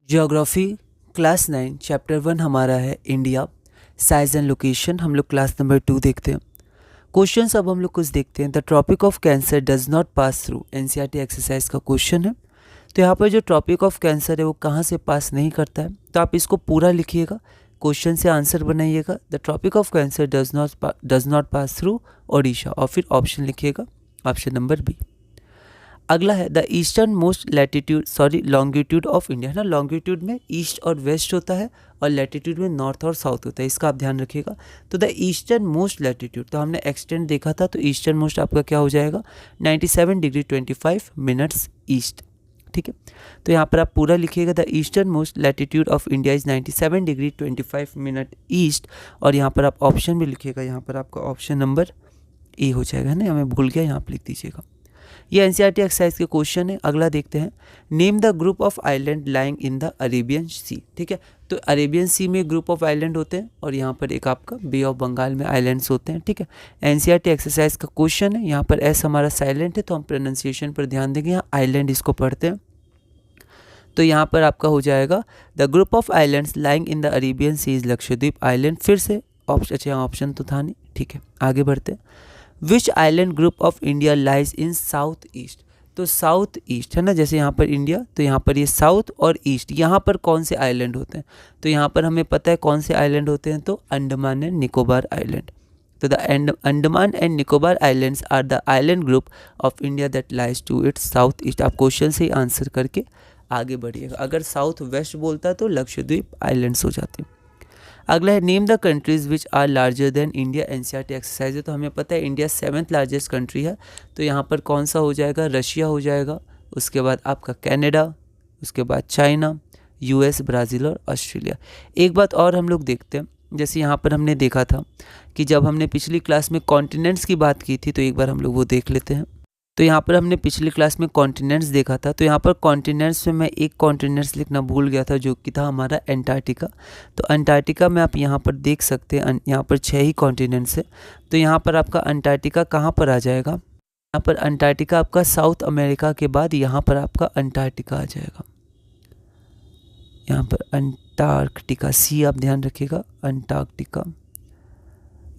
Geography class 9 chapter 1 हमारा है India size and location. हम लोग क्लास नंबर 2 देखते हैं। क्वेश्चंस अब हम लोग कुछ देखते हैं। The tropic of cancer does not pass through, NCERT exercise का क्वेश्चन है। तो यहाँ पर जो ट्रॉपिक ऑफ कैंसर है वो कहाँ से पास नहीं करता है, तो आप इसको पूरा लिखिएगा, क्वेश्चन से आंसर बनाइएगा। The tropic of cancer does not pass through Odisha, और फिर ऑप्शन लिखिएगा, ऑप्शन नंबर बी। अगला है the eastern most longitude of India, है ना। लॉन्गिट्यूड में ईस्ट और वेस्ट होता है और लैटिट्यूड में नॉर्थ और साउथ होता है, इसका आप ध्यान रखिएगा। तो द ईस्टर्न मोस्ट लैटिट्यूड, तो हमने एक्सटेंड देखा था, तो ईस्टर्न मोस्ट आपका क्या हो जाएगा 97 डिग्री 25 मिनट्स ईस्ट। ठीक है, तो यहाँ पर आप पूरा लिखिएगा the eastern most latitude of India is 97 degree 25 minute east, और यहाँ पर आप ऑप्शन भी लिखिएगा। यहाँ पर आपका ऑप्शन नंबर ए हो जाएगा, है ना, मैं भूल गया, यहाँ पर लिख दीजिएगा। ये एनसीईआरटी एक्सरसाइज के क्वेश्चन है। अगला देखते हैं, name the group of island lying in the Arabian sea. ठीक है, तो अरेबियन सी में ग्रुप ऑफ आइलैंड होते हैं और यहाँ पर एक आपका बे ऑफ बंगाल में आइलैंड्स होते हैं। ठीक है, एनसीईआरटी एक्सरसाइज का क्वेश्चन है। यहाँ पर एस हमारा साइलेंट है, तो हम प्रोनाउंसिएशन पर ध्यान देंगे। यहाँ आइलैंड इसको पढ़ते हैं, तो यहाँ पर आपका हो जाएगा the group of islands lying in the Arabian sea is Lakshadweep island. फिर से ऑप्शन, अच्छा ऑप्शन तो था नहीं। ठीक है, आगे बढ़ते हैं। Which island group of India lies in south east, तो साउथ ईस्ट है ना, जैसे यहाँ पर इंडिया, तो यहाँ पर ये साउथ और ईस्ट, यहाँ पर कौन से आइलैंड होते हैं, तो यहाँ पर हमें पता है कौन से आइलैंड होते हैं, तो अंडमान एंड निकोबार आइलैंड। तो the Andaman and Nicobar islands are the island group of India that lies to its south east. आप क्वेश्चन से ही आंसर करके आगे बढ़िएगा। अगर साउथ वेस्ट बोलता है तो लक्षद्वीप आइलैंड्स हो जाते हैं। अगला है name the countries which are larger than India, NCERT exercise है। तो हमें पता है इंडिया 7th लार्जेस्ट कंट्री है, तो यहाँ पर कौन सा हो जाएगा, रशिया हो जाएगा, उसके बाद आपका कनाडा, उसके बाद चाइना, यूएस, ब्राज़ील और ऑस्ट्रेलिया। एक बात और हम लोग देखते हैं, जैसे यहाँ पर हमने देखा था कि जब हमने पिछली क्लास में कॉन्टिनेंट्स की बात की थी, तो एक बार हम लोग वो देख लेते हैं। तो यहाँ पर हमने पिछली क्लास में कॉन्टिनेंट्स देखा था, तो यहाँ पर कॉन्टिनेंट्स में मैं एक कॉन्टिनेंट्स लिखना भूल गया था, जो कि था हमारा एंटार्क्टिका। तो अंटार्कटिका में आप यहाँ पर देख सकते हैं, यहाँ पर 6 ही कॉन्टिनेंट्स है। तो यहाँ पर आपका अंटार्कटिका कहाँ पर आ जाएगा, यहाँ पर अंटार्कटिका आपका साउथ अमेरिका के बाद यहाँ पर आपका अंटार्कटिका आ जाएगा। यहाँ पर अंटार्कटिका, सी आप ध्यान रखिएगा, अंटार्कटिका,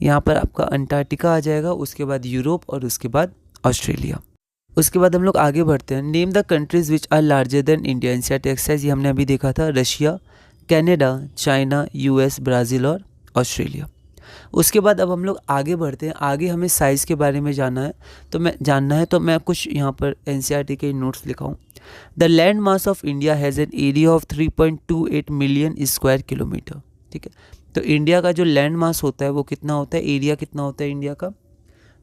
यहाँ पर आपका अंटार्कटिका आ जाएगा, उसके बाद यूरोप और उसके बाद ऑस्ट्रेलिया। उसके बाद हम लोग आगे बढ़ते हैं। Name the countries which are larger than India, NCERT exercise ये हमने अभी देखा था, Russia, Canada, China, US, Brazil और ऑस्ट्रेलिया। उसके बाद अब हम लोग आगे बढ़ते हैं। आगे हमें साइज़ के बारे में जानना है, तो मैं कुछ यहाँ पर एनसीईआरटी के नोट्स लिखाऊँ। The land mass of India has an area of 3.28 million square kilometre. ठीक है, तो इंडिया का जो लैंड मास होता है वो कितना होता है, एरिया कितना होता है इंडिया का,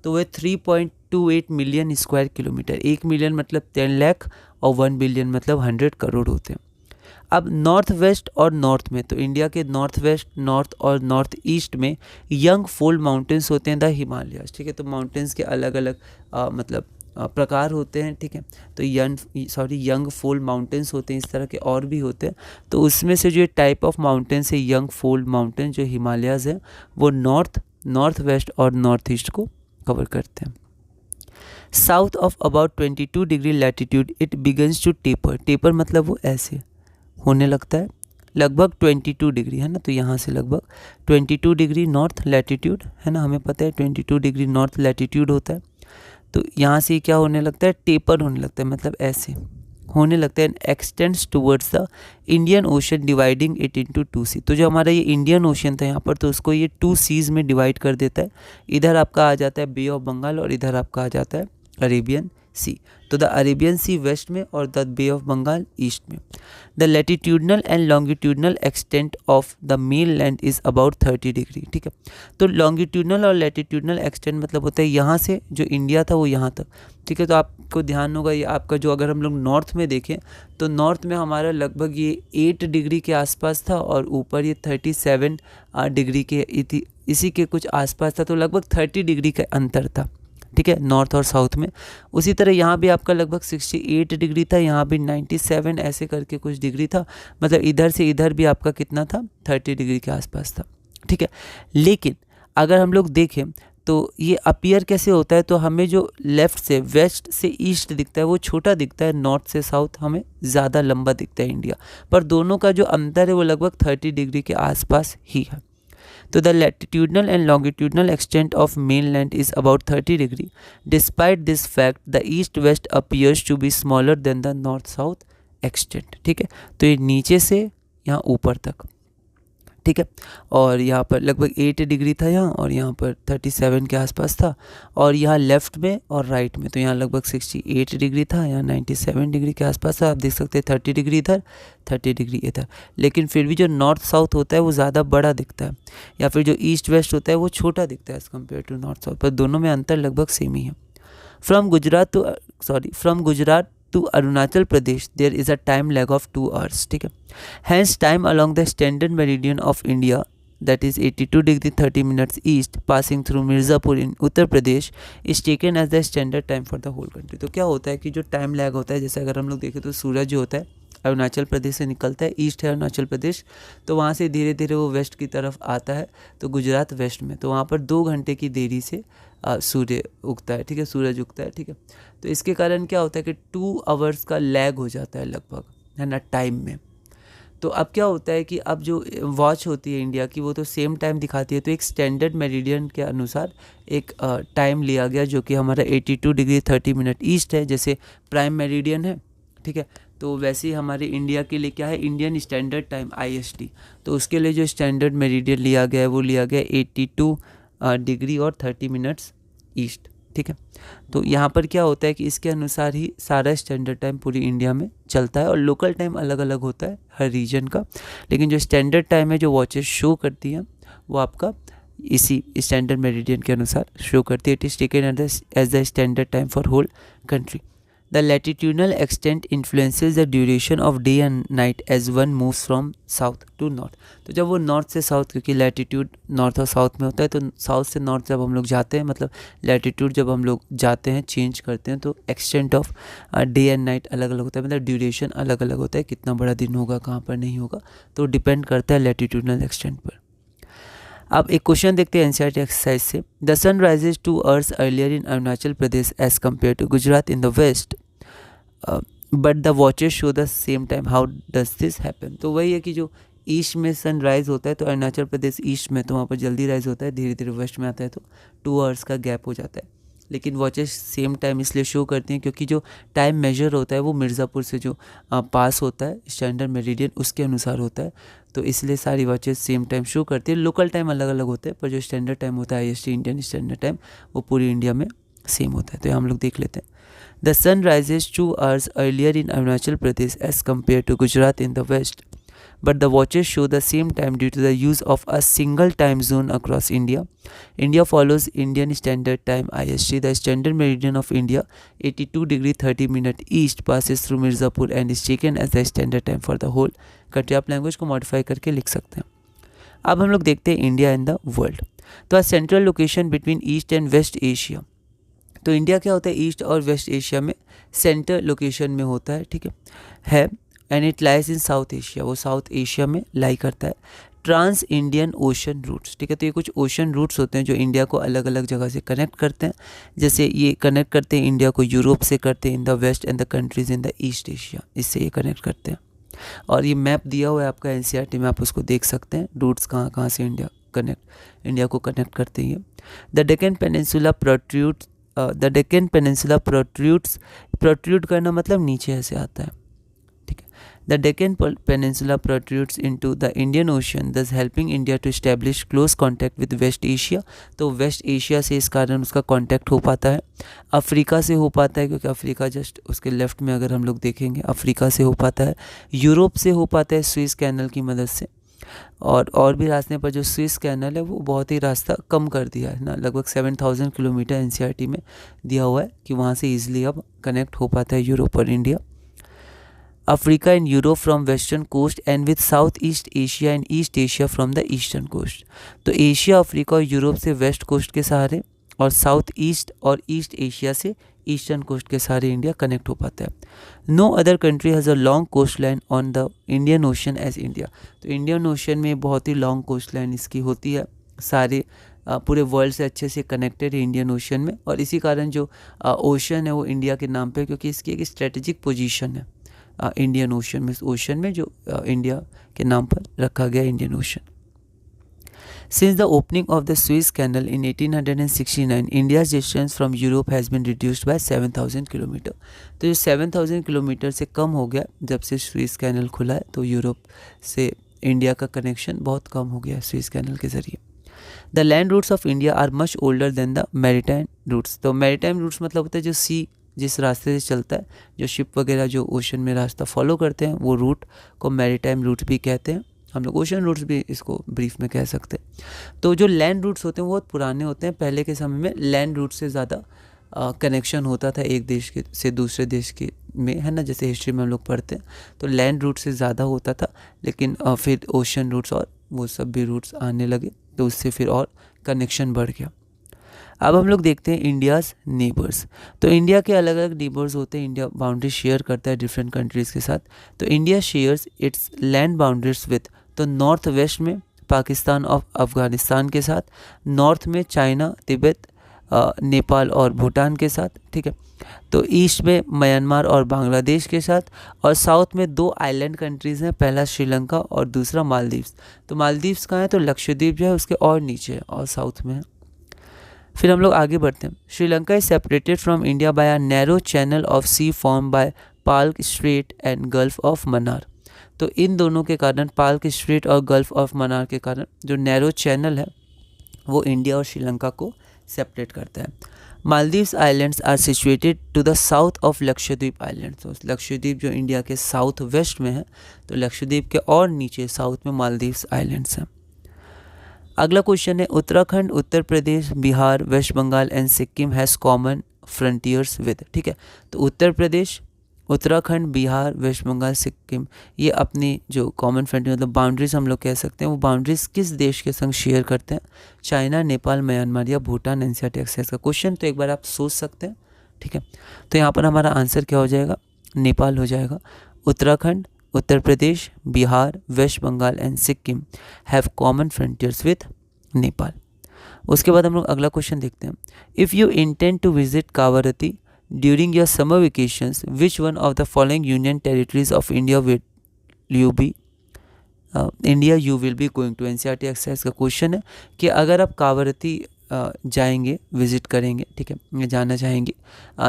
तो वह 3.28 मिलियन स्क्वायर किलोमीटर। 1 मिलियन मतलब 10 लाख और 1 बिलियन मतलब 100 करोड़ होते हैं। अब नॉर्थ वेस्ट और नॉर्थ में, तो इंडिया के नॉर्थ वेस्ट, नॉर्थ और नॉर्थ ईस्ट में यंग फोल्ड माउंटेन्स होते हैं, द हिमालयाज। ठीक है, तो माउंटेन्स के अलग अलग प्रकार होते हैं। ठीक है, तो यंग फोल्ड माउंटेन्स होते हैं, इस तरह के और भी होते हैं। तो उसमें से जो टाइप ऑफ माउंटेन्स है यंग फोल्ड माउंटेन, जो हिमालयाज है, वो नॉर्थ वेस्ट और नॉर्थ ईस्ट को कवर करते हैं। South of about 22 degree latitude it begins to taper मतलब वो ऐसे होने लगता है, लगभग 22 डिग्री, है ना। तो यहाँ से लगभग 22 डिग्री नॉर्थ लैटिट्यूड, है ना, हमें पता है 22 डिग्री नॉर्थ लैटिट्यूड होता है। तो यहाँ से क्या होने लगता है, टेपर होने लगता है, मतलब ऐसे होने लगता है। X tends towards the Indian ocean dividing it into 2 सी। तो जो हमारा ये इंडियन ओशन था यहाँ पर, तो उसको ये 2 सीज में डिवाइड कर देता है। इधर आपका आ जाता है बे ऑफ बंगाल और इधर आपका आ जाता है अरेबियन सी। तो द अरेबियन सी वेस्ट में और the bay of Bengal east में। The latitudinal and longitudinal extent of the mainland is about 30 degree. ठीक है, तो लॉन्गिट्यूडनल और लैटिट्यूडनल एक्सटेंट मतलब होता है यहाँ से जो इंडिया था वो यहाँ तक। ठीक है, तो आपको ध्यान होगा ये आपका जो, अगर हम लोग नॉर्थ में देखें तो नॉर्थ में हमारा लगभग ये 8 डिग्री के आसपास था और ऊपर ये 37 डिग्री के इसी के कुछ आसपास था, तो लगभग 30 डिग्री का अंतर था। ठीक है, नॉर्थ और साउथ में। उसी तरह यहाँ भी आपका लगभग 68 डिग्री था, यहाँ भी 97 ऐसे करके कुछ डिग्री था, मतलब इधर से इधर भी आपका कितना था, 30 डिग्री के आसपास था। ठीक है, लेकिन अगर हम लोग देखें तो ये अपीयर कैसे होता है, तो हमें जो लेफ़्ट से वेस्ट से ईस्ट दिखता है वो छोटा दिखता है, नॉर्थ से साउथ हमें ज़्यादा लंबा दिखता है इंडिया, पर दोनों का जो अंतर है वो लगभग 30 डिग्री के आसपास ही है। तो the latitudinal and longitudinal extent of mainland is about 30 degree. Despite this fact the east west appears to be smaller than the north south extent. ठीक है, तो ये नीचे से यहाँ ऊपर तक, ठीक है, और यहाँ पर लगभग 8 डिग्री था यहाँ, और यहाँ पर 37 के आसपास था, और यहाँ लेफ़्ट में और राइट में तो यहाँ लगभग 68 डिग्री था, यहाँ 97 डिग्री के आसपास था। आप देख सकते हैं 30 डिग्री इधर, 30 डिग्री इधर, लेकिन फिर भी जो नॉर्थ साउथ होता है वो ज़्यादा बड़ा दिखता है, या फिर जो ईस्ट वेस्ट होता है वो छोटा दिखता है as compare to north south, पर दोनों में अंतर लगभग सेम ही है। From Gujarat to Arunachal Pradesh there is a time lag of 2 hours, ठीक है। Hence time along the standard meridian of India, that is 82 degree 30 minutes east, passing through Mirzapur in Uttar Pradesh, is taken as the standard time for the whole country। तो क्या होता है कि जो time lag होता है, जैसे अगर हम लोग देखें तो सूरज जो होता है अरुणाचल प्रदेश से निकलता है, ईस्ट है अरुणाचल प्रदेश, तो वहाँ से धीरे धीरे वो वेस्ट की तरफ आता है, तो गुजरात वेस्ट में, तो वहाँ पर 2 घंटे की देरी से सूर्य उगता है, ठीक है, सूरज उगता है, ठीक है। तो इसके कारण क्या होता है कि 2 आवर्स का लैग हो जाता है लगभग, है ना, टाइम में। तो अब क्या होता है कि अब जो वॉच होती है इंडिया की वो तो सेम टाइम दिखाती है, तो एक स्टैंडर्ड मेरिडियन के अनुसार एक टाइम लिया गया जो कि हमारा 82 डिग्री 30 मिनट ईस्ट है, जैसे प्राइम मेरिडियन है, ठीक है। तो वैसे ही हमारे इंडिया के लिए क्या है, इंडियन स्टैंडर्ड टाइम IST, तो उसके लिए जो स्टैंडर्ड मेरिडियन लिया गया है वो लिया गया 82 डिग्री और 30 मिनट्स ईस्ट, ठीक है। तो यहाँ पर क्या होता है कि इसके अनुसार ही सारा स्टैंडर्ड टाइम पूरी इंडिया में चलता है, और लोकल टाइम अलग अलग होता है हर रीजन का, लेकिन जो स्टैंडर्ड टाइम है जो वॉचेस शो करती हैं वो आपका इसी स्टैंडर्ड मेरिडियन के अनुसार शो करती है। It is taken as the standard time for whole country. The latitudinal extent influences the duration of day and night as one moves from south to north। तो जब वो नॉर्थ से south, क्योंकि latitude north और south में होता है, तो साउथ से नॉर्थ जब हम लोग जाते हैं, मतलब लैटिट्यूड जब हम लोग जाते हैं चेंज करते हैं, तो extent of day and night अलग अलग होता है, मतलब ड्यूरेशन अलग अलग होता है, कितना बड़ा दिन होगा, कहाँ पर नहीं होगा, तो डिपेंड करता है लैटिट्यूडनल एक्सटेंट पर। अब एक क्वेश्चन देखते हैं NCERT एक्सरसाइज से। The sun rises 2 hours earlier in Arunachal Pradesh as compare to Gujarat in the west, but the watches show the same time, how does this happen. तो वही है कि जो ईस्ट में सन राइज होता है तो अरुणाचल प्रदेश ईस्ट में, तो वहाँ पर जल्दी राइज होता है, धीरे धीरे वेस्ट में आता है तो 2 hours का गैप हो जाता है, लेकिन वॉचेस सेम टाइम इसलिए शो करती हैं क्योंकि जो टाइम मेजर होता है वो मिर्ज़ापुर से जो पास होता है स्टैंडर्ड मेरिडियन उसके अनुसार होता है, तो इसलिए सारी वॉचेस सेम टाइम शो करती है। लोकल टाइम अलग अलग होते हैं, पर जो स्टैंडर्ड टाइम होता है IST इंडियन स्टैंडर्ड टाइम वो पूरी इंडिया में सेम होता है। तो हम लोग देख लेते हैं। The sun rises 2 hours earlier in Arunachal Pradesh as compare to Gujarat in the west, but the watches show the same time due to the use of a single time zone across India. India follows Indian Standard Time IST. The standard meridian of India 82 degree 30 minute east passes through Mirzapur and is taken as the standard time for the whole country। आप language को modify करके लिख सकते हैं। अब हम लोग देखते हैं इंडिया इन द वर्ल्ड। तो central location between east and west Asia, तो इंडिया क्या होता है ईस्ट और वेस्ट एशिया में सेंटर लोकेशन में होता है, ठीक है, and it lies in south Asia, वो साउथ एशिया में लाई करता है। ट्रांस इंडियन ओशन रूट्स, ठीक है, तो ये कुछ ओशन रूट्स होते हैं जो इंडिया को अलग अलग जगह से कनेक्ट करते हैं, जैसे ये कनेक्ट करते हैं इंडिया को यूरोप से करते हैं in the west and the countries in the east Asia, इससे ये कनेक्ट करते हैं। और ये मैप दिया हुआ है आपका NCERT में, आप उसको देख सकते हैं, रूट्स कहाँ कहाँ से इंडिया को कनेक्ट करते हैं। The Deccan peninsula protrudes, the Deccan peninsula protrude करना मतलब नीचे ऐसे आता है, ठीक है। The Deccan peninsula protrudes into the Indian ocean, thus helping India to establish close contact with west Asia. तो वेस्ट एशिया से इस कारण उसका कांटेक्ट हो पाता है, अफ्रीका से हो पाता है क्योंकि अफ्रीका जस्ट उसके लेफ्ट में अगर हम लोग देखेंगे अफ्रीका से हो पाता है, यूरोप से हो पाता है स्विस कैनल की मदद से, और भी रास्ते पर जो स्विस कैनल है वो बहुत ही रास्ता कम कर दिया है ना, लगभग 7000 किलोमीटर NCERT में दिया हुआ है कि वहाँ से ईजिली अब कनेक्ट हो पाता है यूरोप और India. Africa and Europe from western coast and with south east Asia and east Asia from the eastern coast. तो एशिया अफ्रीका और यूरोप से वेस्ट कोस्ट के सहारे, और साउथ ईस्ट और ईस्ट एशिया से ईस्टर्न कोस्ट के सहारे इंडिया कनेक्ट हो पाता है। No other country has a long coast line on the Indian ocean as India. तो इंडियन ओशन में बहुत ही लॉन्ग कोस्ट लाइन इसकी होती है, सारे पूरे वर्ल्ड से अच्छे से कनेक्टेड है इंडियन ओशन में, और इसी कारण जो ओशन है वो इंडिया के नाम पे, क्योंकि इसकी एक स्ट्रेटेजिक पोजीशन है इंडियन ओशन में, ओशन में जो इंडिया के नाम पर रखा गया Indian ocean. Since the opening of the Suez Canal in 1869, India's distance from Europe has been reduced by 7,000 kilometre. तो जो 7,000 किलोमीटर से कम हो गया जब से सुएज कैनल खुला है, तो यूरोप से इंडिया का कनेक्शन बहुत कम हो गया सुएज कैनल के ज़रिए। The land routes of India are much older than the maritime routes. तो मैरीटाइम रूट्स मतलब होता है जो सी जिस रास्ते से चलता है, जो शिप वगैरह जो ओशन में रास्ता फॉलो करते हैं, वो रूट को मैरीटाइम रूट भी कहते हैं। हम लोग ओशन रूट्स भी इसको ब्रीफ में कह सकते हैं। तो जो लैंड रूट्स होते हैं वो बहुत पुराने होते हैं। पहले के समय में लैंड रूट से ज़्यादा कनेक्शन होता था एक देश के से दूसरे देश के में, है ना, जैसे हिस्ट्री में हम लोग पढ़ते हैं, तो लैंड रूट से ज़्यादा होता था। लेकिन फिर ओशन रूट्स और वो सब भी रूट्स आने लगे, तो उससे फिर और कनेक्शन बढ़ गया। अब हम लोग देखते हैं इंडियाज़ नेबर्स। तो इंडिया के अलग अलग नेबर्स होते हैं। इंडिया बाउंड्री शेयर करता है डिफरेंट कंट्रीज़ के साथ। तो India shares it's land boundaries with, तो नॉर्थ वेस्ट में पाकिस्तान और अफ़गानिस्तान के साथ, नॉर्थ में चाइना, तिब्बत, नेपाल और भूटान के साथ, ठीक है। तो ईस्ट में म्यांमार और बांग्लादेश के साथ, और साउथ में दो आइलैंड कंट्रीज़ हैं, पहला श्रीलंका और दूसरा मालदीव्स। तो मालदीव्स कहाँ है, तो लक्षद्वीप जो है उसके और नीचे है और साउथ में है। फिर हम लोग आगे बढ़ते हैं। Sri Lanka is separated from India by a narrow channel of C form by Palk straight and gulf of Mannar. तो इन दोनों के कारण, पाल्क स्ट्रेट और गल्फ ऑफ मन्नार के कारण, जो नैरो चैनल है वो इंडिया और श्रीलंका को सेपरेट करता है। Maldives islands are situated to the south of Lakshadweep islands. तो लक्षद्वीप जो इंडिया के साउथ वेस्ट में है, तो लक्षद्वीप के और नीचे साउथ में मालदीव्स आइलैंड्स हैं। अगला क्वेश्चन है, Uttarakhand, Uttar Pradesh, Bihar, West Bengal and Sikkim has common frontiers with, ठीक है। तो उत्तर प्रदेश, उत्तराखंड, बिहार, वेस्ट बंगाल, सिक्किम, ये अपनी जो कॉमन फ्रंटियर मतलब बाउंड्रीज हम लोग कह सकते हैं, वो बाउंड्रीज किस देश के संग शेयर करते हैं, चाइना, नेपाल, म्यांमार या भूटान। एनसीईआरटी एक्सरसाइज का क्वेश्चन, तो एक बार आप सोच सकते हैं, ठीक है। तो यहाँ पर हमारा आंसर क्या हो जाएगा, नेपाल हो जाएगा। Uttarakhand, Uttar Pradesh, Bihar, West Bengal and Sikkim have common frontiers with Nepal. उसके बाद हम लोग अगला क्वेश्चन देखते हैं। If you intend to visit Kavaratti during your summer vacations, which one of the following union territories of India will you be going to. NCERT exercise का question है कि अगर आप कावारती जाएंगे, विजिट करेंगे, ठीक है, जाना चाहेंगे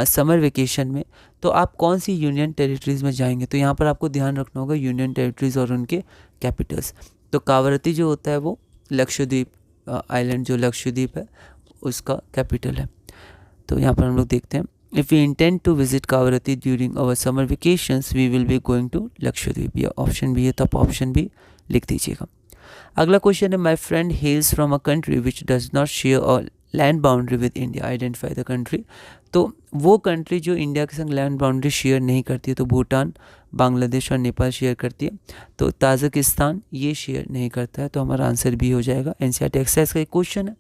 समर वेकेशन में, तो आप कौन सी यूनियन टेरिटरीज़ में जाएंगे। तो यहाँ पर आपको ध्यान रखना होगा यूनियन टेरिटरीज़ और उनके कैपिटल्स। तो कावारती जो होता है वो लक्षद्वीप आइलैंड, जो लक्षद्वीप है उसका कैपिटल है। तो यहाँ पर हम लोग देखते हैं, if you intend to visit Kavaratti during our summer vacations we will be going to Lakshadweep. ये ऑप्शन भी है, तो आप ऑप्शन भी लिख दीजिएगा। अगला क्वेश्चन है, my friend हेल्स from a country which does not share a land boundary with India, identify the country. तो वो कंट्री जो इंडिया के संग लैंड बाउंड्री शेयर नहीं करती है, तो भूटान, बांग्लादेश और नेपाल शेयर करती है, तो ताजिकिस्तान ये शेयर नहीं करता है। तो हमारा आंसर भी हो जाएगा। एनसीईआरटी एक्सरसाइज का एक क्वेश्चन है,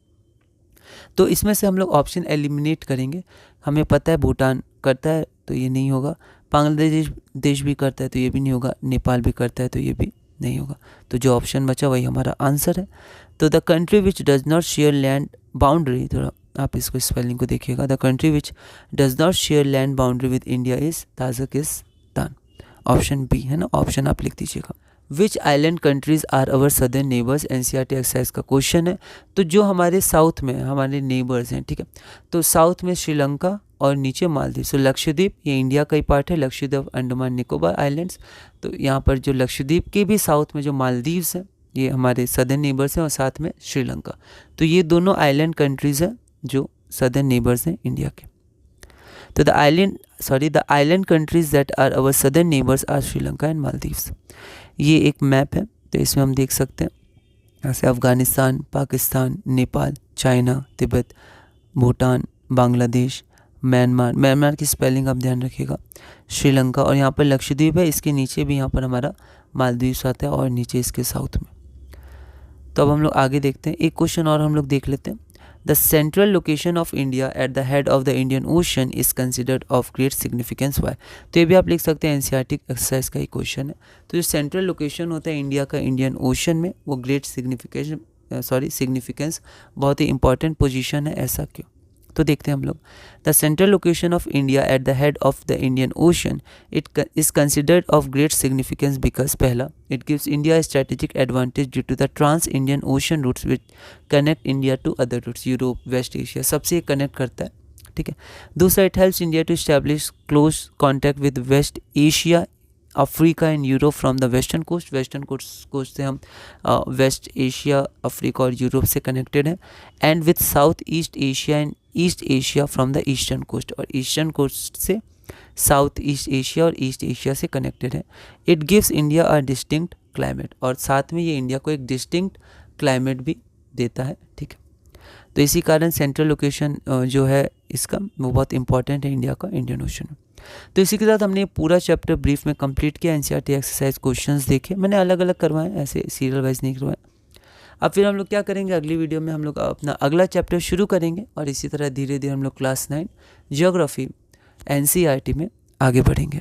तो इसमें से हम लोग ऑप्शन एलिमिनेट करेंगे। हमें पता है भूटान करता है, तो ये नहीं होगा। बांग्लादेश देश भी करता है, तो ये भी नहीं होगा। नेपाल भी करता है, तो ये भी नहीं होगा। तो जो ऑप्शन बचा वही हमारा आंसर है। तो the country which does not share land boundary, थोड़ा आप इसको स्पेलिंग को देखिएगा, the country which does not share land boundary with India is Tajikistan. Option B है ना, ऑप्शन आप लिख दीजिएगा। Which island countries are our southern neighbours, NCERT exercise का क्वेश्चन है। तो जो हमारे साउथ में हमारे नेबर्स हैं, ठीक है, तो साउथ में श्रीलंका और नीचे मालदीव। सो लक्षद्वीप ये इंडिया का ही पार्ट है, लक्षद्वीप अंडमान निकोबार आइलैंड्स। तो यहाँ पर जो लक्षद्वीप के भी साउथ में जो मालदीव्स हैं ये हमारे सदर्न नेबर्स हैं, और साथ में श्रीलंका। तो ये दोनों आइलैंड कंट्रीज़ हैं जो सदर्न नेबर्स हैं इंडिया के। तो the island countries that are our southern neighbours are Sri Lanka and Maldives. ये एक मैप है, तो इसमें हम देख सकते हैं जैसे अफ़गानिस्तान, पाकिस्तान, नेपाल, चाइना, तिब्बत, भूटान, बांग्लादेश, म्यांमार की स्पेलिंग आप ध्यान रखिएगा, श्रीलंका, और यहाँ पर लक्षद्वीप है। इसके नीचे भी यहाँ पर हमारा मालदीव आता है, और नीचे इसके साउथ में। तो अब हम लोग आगे देखते हैं, एक क्वेश्चन और हम लोग देख लेते हैं। The central location of India at the head of the Indian ocean is considered of great significance why. तो ये भी आप लिख सकते हैं, एनसीईआरटी एक्सरसाइज का ही क्वेश्चन है। तो जो सेंट्रल लोकेशन होता है इंडिया का इंडियन ओशन में, वो ग्रेट सिग्निफिकेंस, बहुत ही इंपॉर्टेंट पोजीशन है, ऐसा क्यों? तो देखते हैं हम लोग। The central location of India at the head of the Indian ocean it is considered of great significance because पहला, it gives India strategic advantage due to the trans Indian ocean routes which connect India to other routes, Europe, West Asia, सबसे connect करता है, ठीक है। दूसरा, it helps India to establish close contact with West Asia, Africa and Europe from the western coast, western coast से हम west Asia, Africa और Europe से कनेक्टेड हैं, and with south east Asia and east Asia from the eastern coast, और eastern coast से south east Asia और east Asia से connected है। It gives India a distinct climate, और साथ में ये इंडिया को एक डिस्टिंक्ट क्लाइमेट भी देता है, ठीक है। तो इसी कारण सेंट्रल लोकेशन जो है इसका वो बहुत इंपॉर्टेंट है इंडिया का इंडियन ओशन में। तो इसी के साथ हमने पूरा चैप्टर ब्रीफ में कंप्लीट किया। एनसीईआरटी एक्सरसाइज क्वेश्चंस देखे, मैंने अलग अलग करवाए, ऐसे सीरियल वाइज नहीं करवाए। अब फिर हम लोग क्या करेंगे, अगली वीडियो में हम लोग अपना अगला चैप्टर शुरू करेंगे, और इसी तरह धीरे धीरे हम लोग क्लास 9 ज्योग्राफी एनसीईआरटी में आगे बढ़ेंगे।